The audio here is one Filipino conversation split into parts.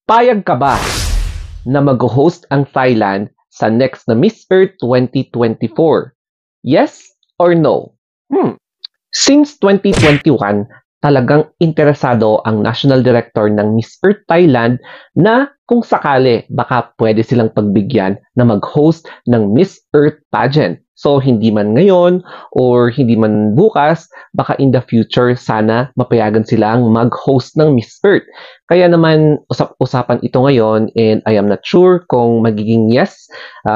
Payag ka ba na mag-host ang Thailand sa next na Miss Earth 2024? Yes or no? Since 2021, talagang interesado ang National Director ng Miss Earth Thailand na kung sakali baka pwede silang pagbigyan na mag-host ng Miss Earth pageant. So, hindi man ngayon or hindi man bukas, baka in the future sana mapayagan silang mag-host ng Miss Earth. Kaya naman usap-usapan ito ngayon and I am not sure kung magiging yes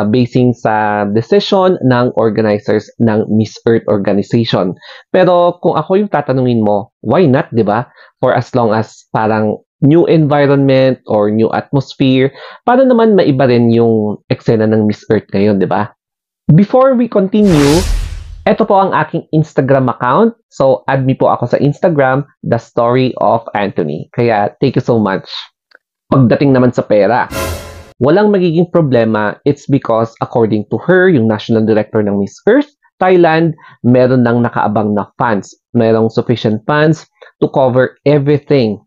basing sa decision ng organizers ng Miss Earth organization. Pero kung ako yung tatanungin mo, why not, 'di ba? For as long as parang new environment or new atmosphere, para naman maiba rin yung eksena ng Miss Earth ngayon, 'di ba? Before we continue, ito po ang aking Instagram account. So, add me po ako sa Instagram, The Story of Anthony. Kaya, thank you so much. Pagdating naman sa pera, walang magiging problema. It's because, according to her, yung National Director ng Miss Earth Thailand, meron nang nakaabang na funds. Merong sufficient funds to cover everything.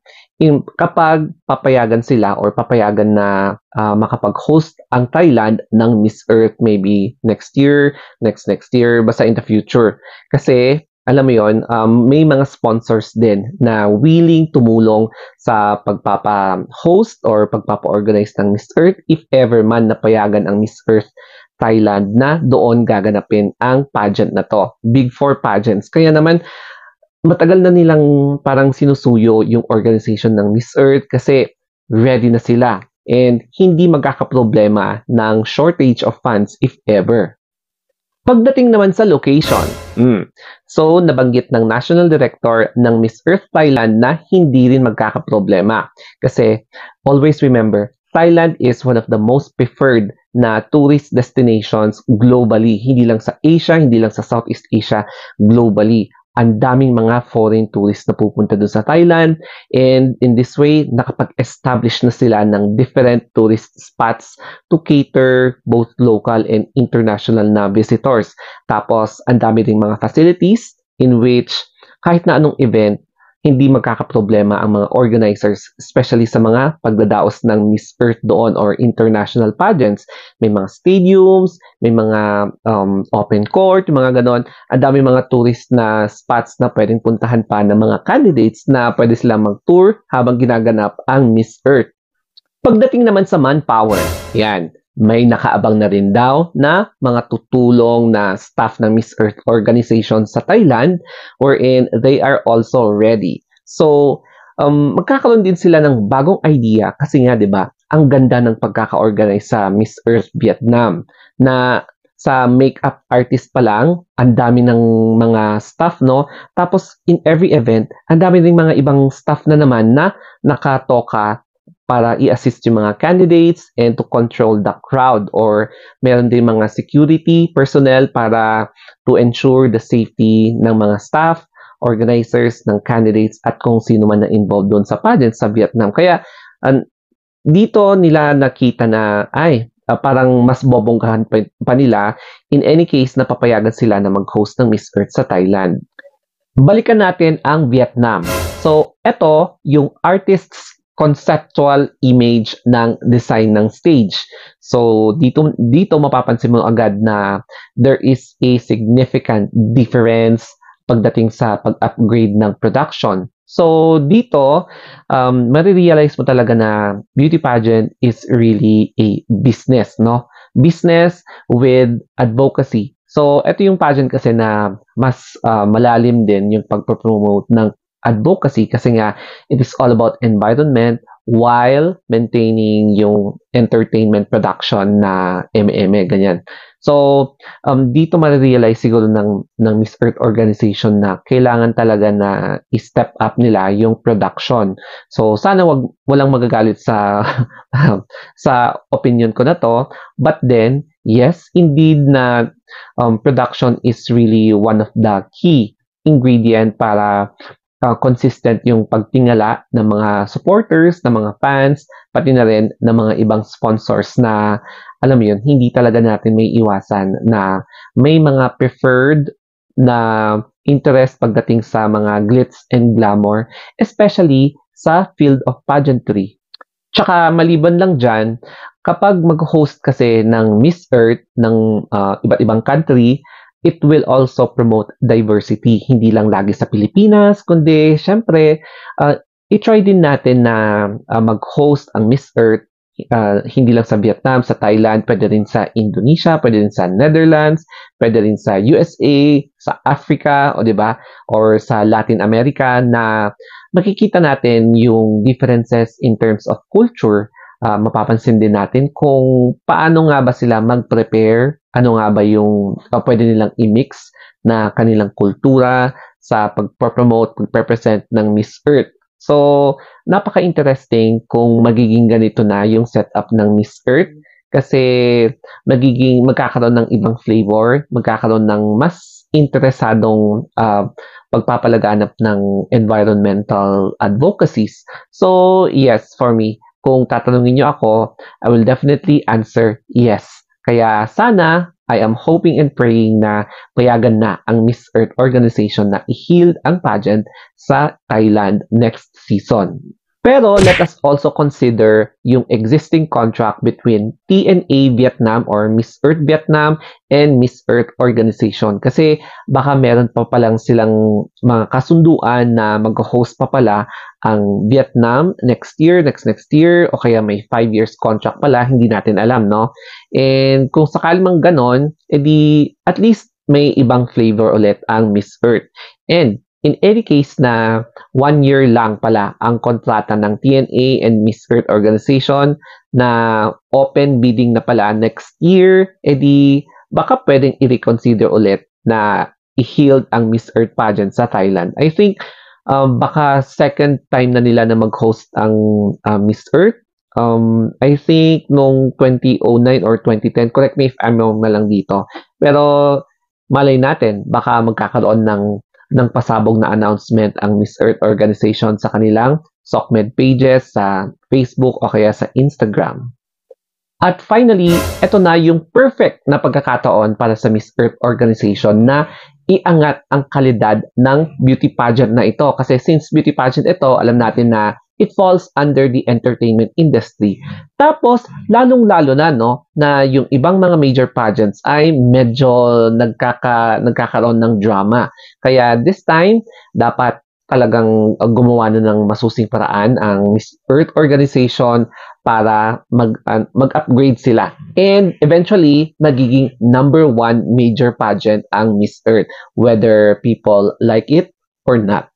Kapag papayagan sila or papayagan na makapag-host ang Thailand ng Miss Earth maybe next year, next year, basta in the future. Kasi, alam mo yon, may mga sponsors din na willing tumulong sa pagpapa-host or pagpapa-organize ng Miss Earth if ever man napayagan ang Miss Earth Thailand na doon gaganapin ang pageant na to. Big Four pageants. Kaya naman, matagal na nilang parang sinusuyo yung organization ng Miss Earth kasi ready na sila and hindi magkakaproblema ng shortage of funds if ever. Pagdating naman sa location, so nabanggit ng National Director ng Miss Earth Thailand na hindi rin magkakaproblema kasi always remember, Thailand is one of the most preferred na tourist destinations globally. Hindi lang sa Asia, hindi lang sa Southeast Asia, globally. Ang daming mga foreign tourists na pupunta doon sa Thailand and in this way, nakapag-establish na sila ng different tourist spots to cater both local and international na visitors. Tapos, ang dami ring mga facilities in which kahit na anong event, hindi magkakaproblema ang mga organizers, especially sa mga pagdadaos ng Miss Earth doon or international pageants. May mga stadiums, may mga open court, mga ganon. Ang dami mga tourist na spots na pwedeng puntahan pa ng mga candidates na pwede silang mag-tour habang ginaganap ang Miss Earth. Pagdating naman sa manpower, yan, may nakaabang na rin daw na mga tutulong na staff ng Miss Earth organization sa Thailand wherein they are also ready. So, magkakaroon din sila ng bagong idea kasi nga, di ba, ang ganda ng pagkaka-organize sa Miss Earth Vietnam na sa makeup artist pa lang, ang dami ng mga staff, no? Tapos, in every event, ang dami rin mga ibang staff na naman na nakatoka para i-assist yung mga candidates and to control the crowd or meron din mga security personnel para to ensure the safety ng mga staff, organizers, ng candidates at kung sino man na involved doon sa pageant sa Vietnam. Kaya dito nila nakita na parang mas bobonggahan pa nila in any case na papayagan sila na mag-host ng Miss Earth sa Thailand. Balikan natin ang Vietnam. So, ito yung artists conceptual image ng design ng stage. So, dito mapapansin mo agad na there is a significant difference pagdating sa pag-upgrade ng production. So, dito, marirealize mo talaga na beauty pageant is really a business, no? Business with advocacy. So, ito yung pageant kasi na mas malalim din yung pag-promote ng advocacy kasi nga it is all about environment while maintaining yung entertainment production na ganyan. So, dito marirealize siguro ng Miss Earth organization na kailangan talaga na i-step up nila yung production. So, sana walang magagalit sa sa opinion ko na to. But then, yes, indeed na production is really one of the key ingredient para consistent yung pagtingala ng mga supporters, ng mga fans, pati na rin ng mga ibang sponsors na, alam mo yun, hindi talaga natin may iwasan na may mga preferred na interest pagdating sa mga glitz and glamour, especially sa field of pageantry. Tsaka maliban lang diyan, kapag mag-host kasi ng Miss Earth ng iba't ibang country, it will also promote diversity. Hindi lang lagi sa Pilipinas, kundi siyempre, i-try din natin na mag-host ang Miss Earth, hindi lang sa Vietnam, sa Thailand, pwede rin sa Indonesia, pwede rin sa Netherlands, pwede rin sa USA, sa Africa, o 'di ba? Or sa Latin America na makikita natin yung differences in terms of culture. Mapapansin din natin kung paano nga ba sila mag-prepare, ano nga ba yung pwede nilang i-mix na kanilang kultura sa pag-promote, pag-represent ng Miss Earth. So, napaka-interesting kung magiging ganito na yung setup ng Miss Earth kasi magkakaroon ng ibang flavor, magkakaroon ng mas interesadong pagpapalaganap ng environmental advocacies. So, yes, for me, kung tatanungin niyo ako, I will definitely answer yes. Kaya sana, I am hoping and praying na payagan na ang Miss Earth organization na i-heal ang pageant sa Thailand next season. Pero let us also consider yung existing contract between TNA Vietnam or Miss Earth Vietnam and Miss Earth Organization. Kasi baka meron pa palang silang mga kasunduan na mag-host pa pala ang Vietnam next year, next year, o kaya may 5 years contract pala, hindi natin alam, no? And kung sakali mang ganon, edi at least may ibang flavor ulit ang Miss Earth. And in any case na 1 year lang pala ang kontrata ng TNA and Miss Earth Organization na open bidding na pala next year, edi baka pwedeng i-reconsider ulit na i-healed ang Miss Earth pageant sa Thailand. I think baka second time na nila na mag-host ang Miss Earth. I think nung 2009 or 2010, correct me if I'm wrong na lang dito. Pero malay natin, baka magkakaroon ng pasabog na announcement ang Miss Earth Organization sa kanilang SOCMED pages sa Facebook o kaya sa Instagram. At finally, ito na yung perfect na pagkakataon para sa Miss Earth Organization na iangat ang kalidad ng beauty pageant na ito. Kasi since beauty pageant ito, alam natin na it falls under the entertainment industry. Tapos, lalong-lalo na, no, na yung ibang mga major pageants ay medyo nagkakaroon ng drama. Kaya this time, dapat talagang gumawa na ng masusing paraan ang Miss Earth Organization para mag-upgrade sila. And eventually, nagiging number 1 major pageant ang Miss Earth, whether people like it or not.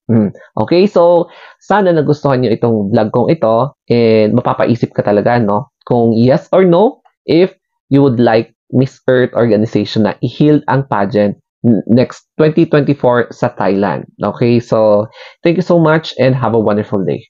Okay, so sana nagustuhan niyo itong vlog kong ito and mapapaisip ka talaga, no? Kung yes or no, if you would like Miss Earth Organization na i-heal ang pageant next 2024 sa Thailand. Okay, so thank you so much and have a wonderful day.